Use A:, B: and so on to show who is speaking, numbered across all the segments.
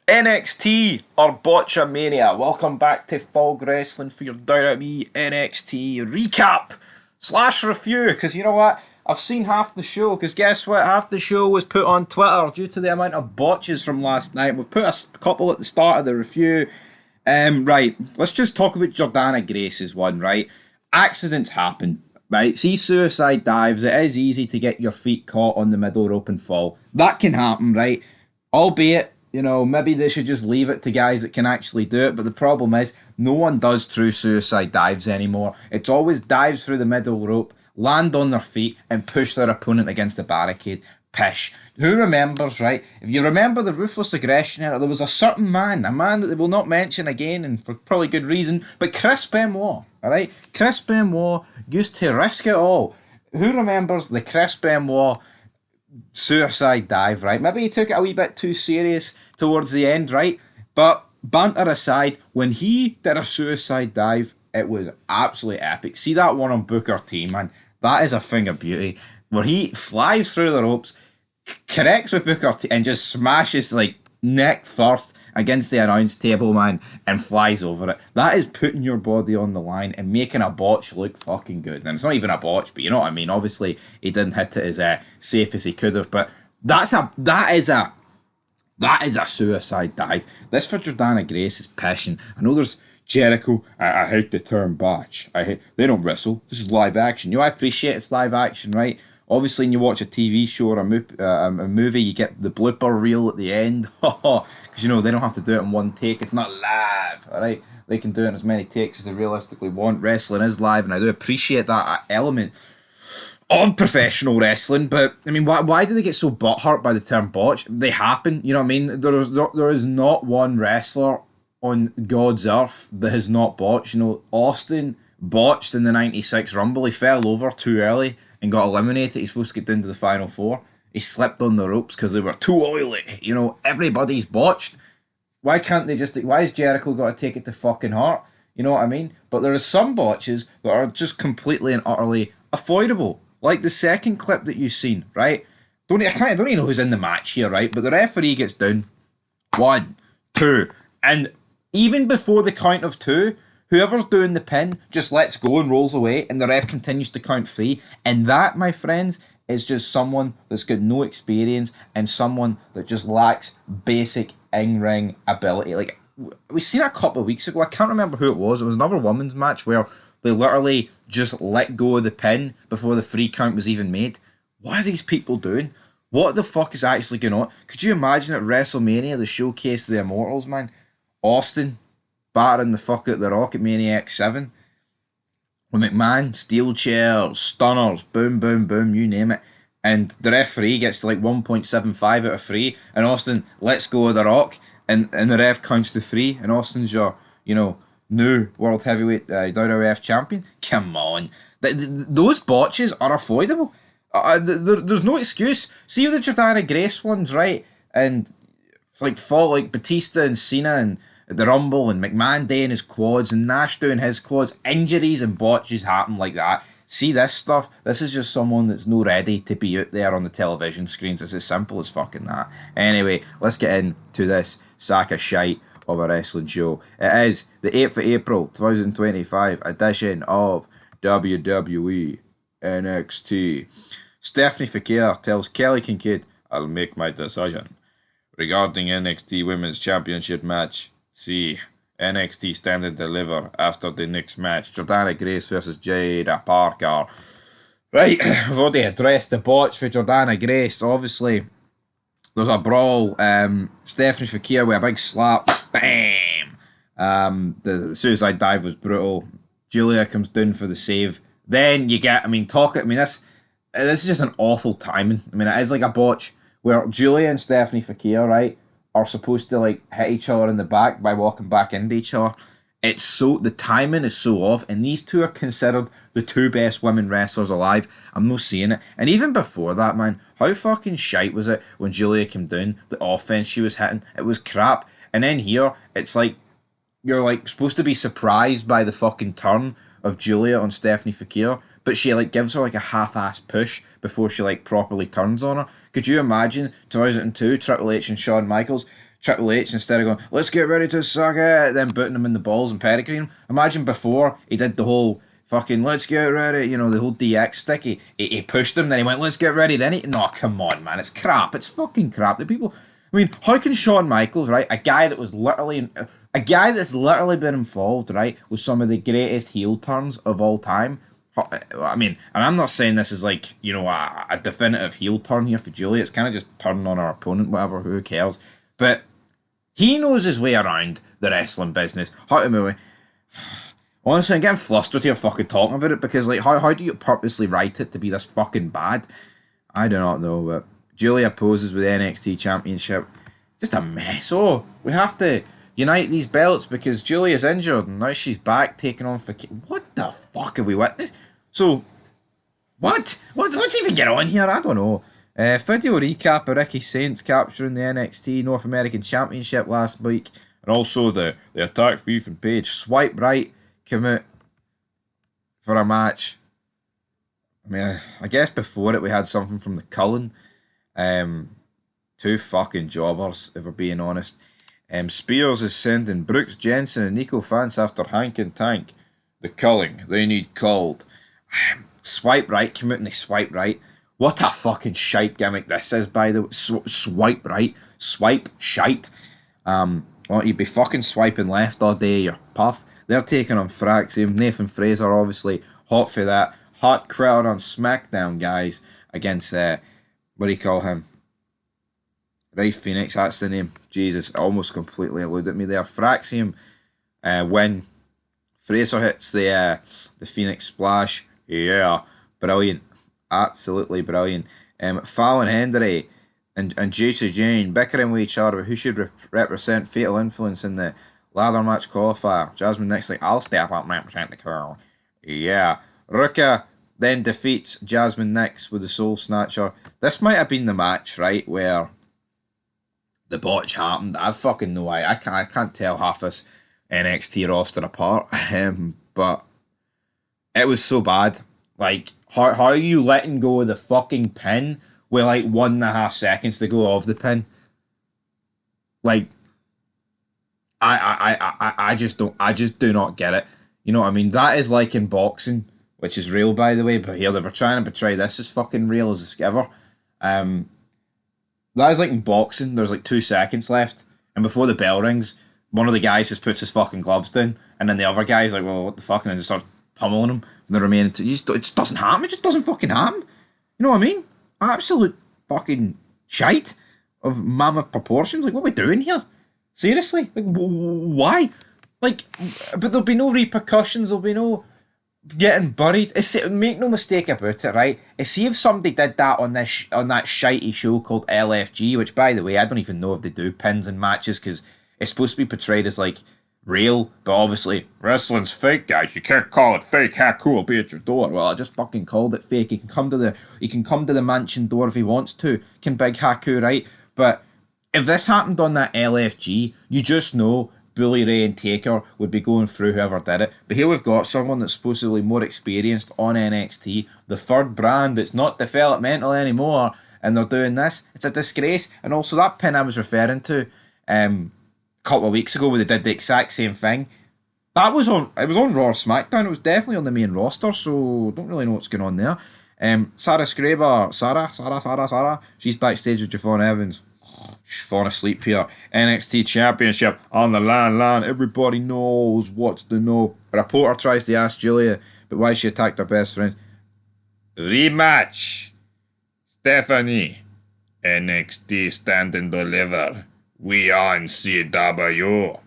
A: NXT or Botchamania. Welcome back to Fog Wrestling for your Down at Me NXT recap slash review. Because you know what? I've seen half the show. Because guess what? Half the show was put on Twitter due to the amount of botches from last night. We've put a couple at the start of the review. Right, let's just talk about Jordana Grace's one, right? Accidents happen, right? See suicide dives, it is easy to get your feet caught on the middle rope and fall. That can happen, right? Albeit, maybe they should just leave it to guys that can actually do it, but the problem is, no one does true suicide dives anymore. It's always dives through the middle rope, land on their feet, and push their opponent against the barricade. Pish. Who remembers, right? If you remember the Ruthless Aggression era, there was a certain man, a man that they will not mention again, and for probably good reason, but Chris Benoit, alright? Chris Benoit used to risk it all. Who remembers the Chris Benoit suicide dive, right? Maybe he took it a wee bit too serious towards the end, right? But banter aside, when he did a suicide dive, it was absolutely epic. See that one on Booker T, man? That is a thing of beauty. Where he flies through the ropes, connects with Booker T, and just smashes like neck first against the announce table, man, and flies over it. That is putting your body on the line and making a botch look fucking good. And it's not even a botch, but you know what I mean. Obviously, he didn't hit it as safe as he could have, but that is a suicide dive. This for Jordana Grace is passion. I know there's Jericho. I hate the term botch. They don't wrestle. This is live action. I appreciate it's live action, right? Obviously, when you watch a TV show or a movie, you get the blooper reel at the end. Because, they don't have to do it in one take. It's not live, all right? They can do it in as many takes as they realistically want. Wrestling is live, and I do appreciate that element of professional wrestling. But, I mean, why do they get so butthurt by the term botch? They happen, you know what I mean? There is not one wrestler on God's earth that has not botched. Austin botched in the 96 Rumble. He fell over too early and got eliminated. He's supposed to get down to the final four. He slipped on the ropes because they were too oily. Everybody's botched. Why has Jericho got to take it to fucking heart? You know what I mean? But there are some botches that are just completely and utterly avoidable. Like the second clip that you've seen, right? I don't even know who's in the match here, right? But the referee gets down. 1, 2, and even before the count of 2, whoever's doing the pin just lets go and rolls away, and the ref continues to count 3. And that, my friends, is just someone that's got no experience and someone that just lacks basic in-ring ability. Like, we seen a couple of weeks ago, I can't remember who it was. It was another women's match where they literally just let go of the pin before the 3 count was even made. What are these people doing? What the fuck is actually going on? Could you imagine at WrestleMania, the showcase of the Immortals, man? Austin battering the fuck out the Rock at Mania X7. With McMahon, steel chairs, stunners, boom, boom, boom, you name it. And the referee gets to like 1.75 out of 3, and Austin lets go of the Rock, and the ref counts to 3, and Austin's your, new World Heavyweight WWF champion. Come on. Those botches are avoidable. There's no excuse. See the Jordana Grace ones, right? And fall like Batista and Cena and the Rumble and McMahon doing his quads and Nash doing his quads, injuries and botches happen like that. See this stuff? This is just someone that's no ready to be out there on the television screens. It's as simple as fucking that. Anyway, let's get into this sack of shite of a wrestling show. It is the 8th of April 2025 edition of WWE NXT. Stephanie Fakir tells Kelly Kincaid, "I'll make my decision." Regarding NXT Women's Championship match, see NXT Stand and Deliver after the next match. Jordana Grace versus Jada Parker. Right, I've already addressed the botch for Jordana Grace. Obviously, there's a brawl. Stephanie Fakir with a big slap. Bam! The suicide dive was brutal. Julia comes down for the save. Then you get, this is just an awful timing. It is like a botch where Julia and Stephanie Fakir, right, are supposed to like hit each other in the back by walking back into each other. The timing is so off, and these two are considered the 2 best women wrestlers alive. I'm not seeing it. And even before that, man, how fucking shite was it when Julia came down? The offense she was hitting, it was crap. And then here, it's like you're like supposed to be surprised by the fucking turn of Julia on Stephanie Fakir, but she like gives her like a half-ass push before she like properly turns on her. Could you imagine 2002 Triple H and Shawn Michaels Triple H, instead of going, let's get ready to suck it, then booting him in the balls and pedigreeing him. Imagine before he did the whole fucking let's get ready, you know, the whole DX sticky. He pushed him, then he went, let's get ready, then he... No, come on, man, it's crap. It's fucking crap. The people... I mean, how can Shawn Michaels, right, a guy that was literally... A guy that's literally been involved, right, with some of the greatest heel turns of all time. I mean, and I'm not saying this is like, you know, a definitive heel turn here for Julia. It's kind of just turning on our opponent, whatever, who cares. But he knows his way around the wrestling business. How to move. Honestly, I'm getting flustered here fucking talking about it because, like, how do you purposely write it to be this fucking bad? I do not know, but Julia poses with the NXT Championship. Just a mess. Oh, we have to unite these belts because Julia's injured and now she's back taking on for... What the fuck have we witnessed? So, what? What's even get on here? I don't know. Video recap of Ricky Saints capturing the NXT North American Championship last week, and also the attack for Ethan Page. Swipe right came out for a match. I mean, I guess before it we had something from the Cullen. Two fucking jobbers, if we're being honest. Spears is sending Brooks Jensen and Nico Fance after Hank and Tank. The Culling, they need called. Swipe right came out and they swipe right. What a fucking shite gimmick this is, by the way. Swipe right. Swipe shite. Well, you'd be fucking swiping left all day, you puff. They're taking on Fraxium. Nathan Fraser, obviously, hot for that. Hot crowd on SmackDown, guys, against, what do you call him? Ray Phoenix, that's the name. Jesus, it almost completely eluded me there. Fraxium, when Fraser hits the Phoenix Splash. Yeah, brilliant. Absolutely brilliant. Fallon Henry and Jason Jane bickering with each other about who should represent Fatal Influence in the ladder match qualifier. Jasmine Nix like, I'll step up and represent the girl. Yeah. Ruka then defeats Jasmine Nix with the Soul Snatcher. This might have been the match, right, where the botch happened. I fucking know why. I can't tell half this NXT roster apart. But it was so bad. Like, how are you letting go of the fucking pin with like 1.5 seconds to go of the pin? Like, I just do not get it. You know what I mean? That is like in boxing, which is real, by the way, but here they were trying to portray this as fucking real as ever. That is like in boxing, there's like 2 seconds left, and before the bell rings, one of the guys just puts his fucking gloves down, and then the other guy's like, well, what the fuck, and then just starts pummeling him for the remaining two. It just doesn't happen, it just doesn't fucking happen. You know what I mean? Absolute fucking shite of mammoth proportions. Like, what are we doing here? Seriously? Like, why? Like, but there'll be no repercussions, there'll be no getting buried. Make no mistake about it, right? See if somebody did that on that shitey show called LFG, which, by the way, I don't even know if they do pins and matches because it's supposed to be portrayed as like real, but obviously wrestling's fake, guys. You can't call it fake. Haku will be at your door. Well, I just fucking called it fake. He can come to the mansion door if he wants to. Can Big Haku, right? But if this happened on that LFG, you just know Bully Ray and Taker would be going through whoever did it. But here we've got someone that's supposedly more experienced on NXT, the third brand that's not developmental anymore, and they're doing this. It's a disgrace. And also that pin I was referring to a couple of weeks ago where they did the exact same thing. It was on Raw or SmackDown. It was definitely on the main roster, so don't really know what's going on there. Sarah Scraber, Sarah, she's backstage with Javon Evans. She's falling asleep here. NXT Championship on the line. Everybody knows what's to know. A reporter tries to ask Julia but why she attacked her best friend. Rematch. Stephanie. NXT Stand and Deliver. We on CW.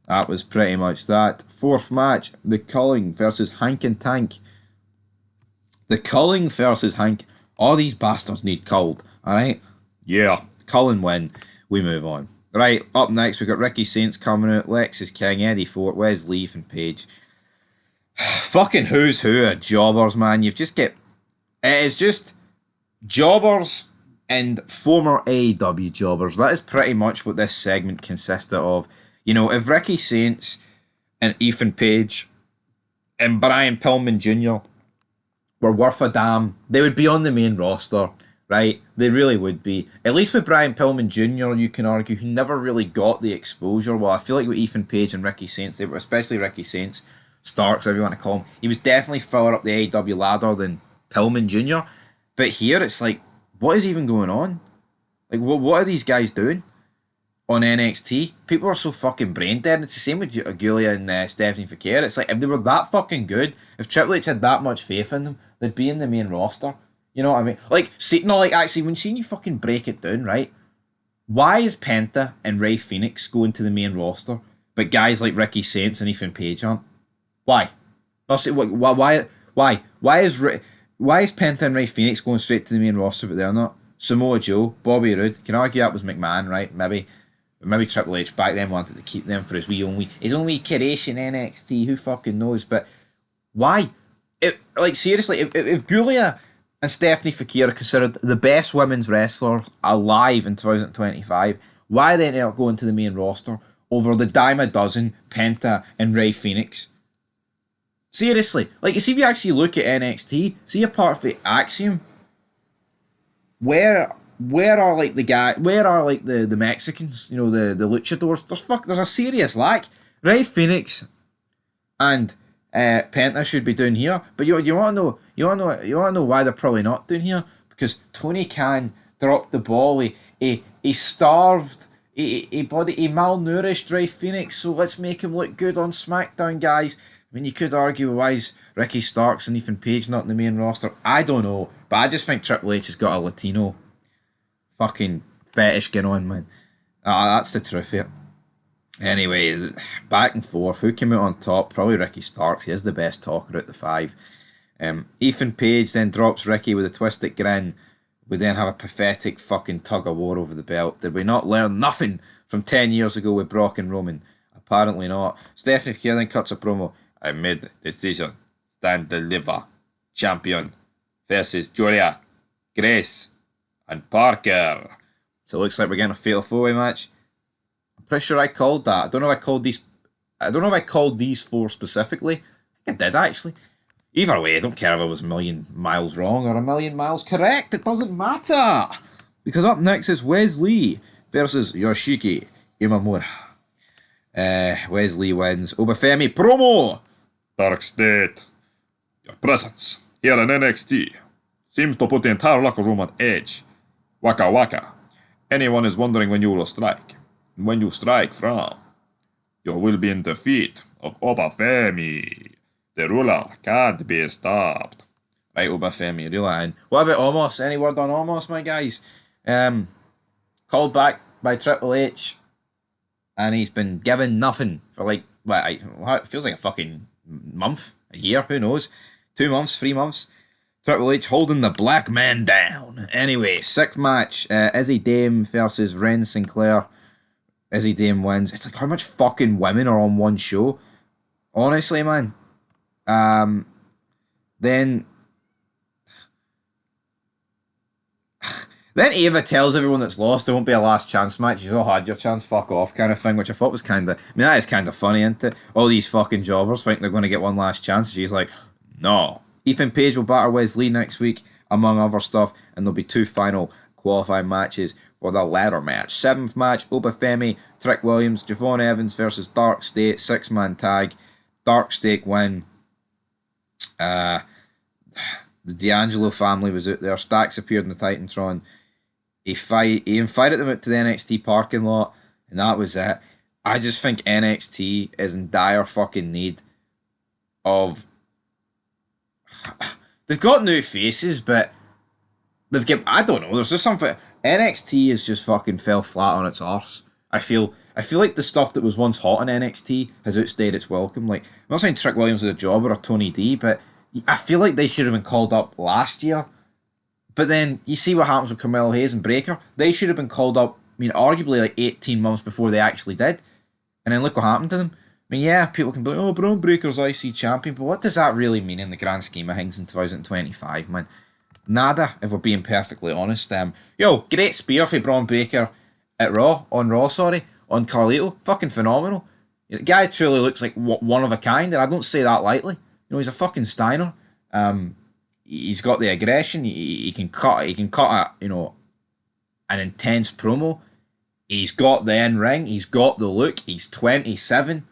A: That was pretty much that. Fourth match. The Culling versus Hank and Tank. The Culling versus Hank. All these bastards need culled. Alright? Yeah. Cullen win. We move on. Right, up next we've got Ricky Saints coming out, Lexis King, Eddie Fort, Wes Leaf and Page. Fucking who's who of jobbers, man. You've just get... It is just jobbers and former AEW jobbers. That is pretty much what this segment consisted of. You know, if Ricky Saints and Ethan Page and Brian Pillman Jr. were worth a damn, they would be on the main roster, right? They really would be. At least with Brian Pillman Jr., you can argue he never really got the exposure. Well, I feel like with Ethan Page and Ricky Saints, they were, especially Ricky Saints, Starks, whatever you want to call him, he was definitely further up the AEW ladder than Pillman Jr. But here it's like, what is even going on? Like, what are these guys doing on NXT? People are so fucking brain dead. It's the same with Agulia and Stephanie Fakir. It's like, if they were that fucking good, if Triple H had that much faith in them, they'd be in the main roster. You know what I mean? Like, see, no, like, actually, when seeing you fucking break it down, right? Why is Penta and Rey Fenix going to the main roster, but guys like Ricky Saints and Ethan Page aren't? Why? No, see, why is Penta and Rey Fenix going straight to the main roster, but they're not? Samoa Joe, Bobby Roode. Can argue that was McMahon, right? Maybe Triple H back then wanted to keep them for his own wee creation NXT. Who fucking knows? But why? Like, seriously, if Gulia and Stephanie Fakir are considered the best women's wrestlers alive in 2025, why are they not going to the main roster over the dime a dozen Penta and Rey Fenix? Seriously, like, you see, if you actually look at NXT, see apart from Axiom, where are like the Mexicans, you know, the luchadors? There's a serious lack. Rey Fenix and Penta should be down here, but you want to know why they're probably not down here? Because Tony Khan dropped the ball. He starved, he malnourished Rey Fenix. So let's make him look good on SmackDown, guys. I mean, you could argue why is Ricky Starks and Ethan Page not in the main roster? I don't know, but I just think Triple H has got a Latino fucking fetish going on, man. That's the truth here. Anyway, back and forth. Who came out on top? Probably Ricky Starks. He is the best talker out the five. Ethan Page then drops Ricky with a twisted grin. We then have a pathetic fucking tug of war over the belt. Did we not learn nothing from 10 years ago with Brock and Roman? Apparently not. Stephanie Fakir then cuts a promo. I made the decision. Stand deliver. Champion versus Julia, Grace, and Parker. So it looks like we're getting a fatal four-way match. I'm pretty sure I called that. I don't know if I called these four specifically. I think I did, actually. Either way, I don't care if I was a million miles wrong or a million miles correct. It doesn't matter. Because up next is Wesley versus Yoshiki Imamura. Wesley wins. Obafemi promo. Dark State. Your presence here in NXT seems to put the entire locker room on edge. Waka waka. Anyone is wondering when you will strike. And when you strike from, you will be in defeat of Obafemi. The ruler can't be stopped. Right, Obafemi, reel it in. What about Omos? Any word on Omos, my guys? Called back by Triple H, and he's been given nothing for like, it feels like a fucking month, a year, who knows? 2 months, 3 months. Triple H holding the black man down. Anyway, 6th match, Izzy Dame versus Ren Sinclair. Izzy Dame wins. It's like, how much fucking women are on one show? Honestly, man. Then Ava tells everyone that's lost there won't be a last chance match. You've all had your chance, fuck off, kind of thing, which I thought was that is kind of funny, isn't it? All these fucking jobbers think they're going to get one last chance. She's like, no. Ethan Page will batter Wesley next week, among other stuff, and there'll be 2 final qualifying matches for the ladder match. 7th match, Obafemi, Trick Williams, Javon Evans versus Dark State, 6-man tag. Dark State win. The D'Angelo family was out there. Stacks appeared in the Titantron. He invited them out to the NXT parking lot, and that was it. I just think NXT is in dire fucking need of. They've got new faces, but I don't know. There's just something. NXT has just fucking fell flat on its arse. I feel like the stuff that was once hot on NXT has outstayed its welcome. Like, I'm not saying Trick Williams is a jobber or Tony D, but I feel like they should have been called up last year. But then you see what happens with Carmelo Hayes and Breaker. They should have been called up, I mean, arguably like 18 months before they actually did. And then look what happened to them. I mean, yeah, people can be like, oh, Braun Breaker's IC champion, but what does that really mean in the grand scheme of things in 2025, man? Nada, if we're being perfectly honest. Great spear for Braun Breaker at Raw, on Carlito. Fucking phenomenal. The guy truly looks like one of a kind, and I don't say that lightly. You know, he's a fucking Steiner. He's got the aggression. He can cut. He can cut an intense promo. He's got the in ring. He's got the look. He's 27.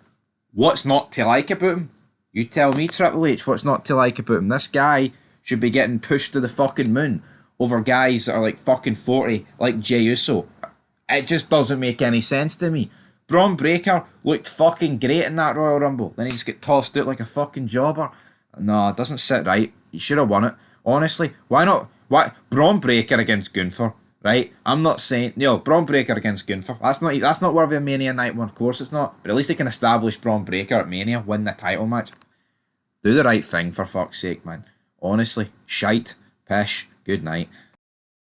A: What's not to like about him? You tell me, Triple H. What's not to like about him? This guy should be getting pushed to the fucking moon over guys that are like fucking 40, like Jey Uso. It just doesn't make any sense to me. Braun Breaker looked fucking great in that Royal Rumble. Then he just get tossed out like a fucking jobber. No, it doesn't sit right. He should have won it. Honestly, why not? Why Braun Breaker against Gunther? Right? I'm not saying Braun Breaker against Gunther. That's not worthy of Mania Night 1. Of course it's not. But at least they can establish Braun Breaker at Mania, win the title match. Do the right thing for fuck's sake, man. Honestly, shite, pish, good night.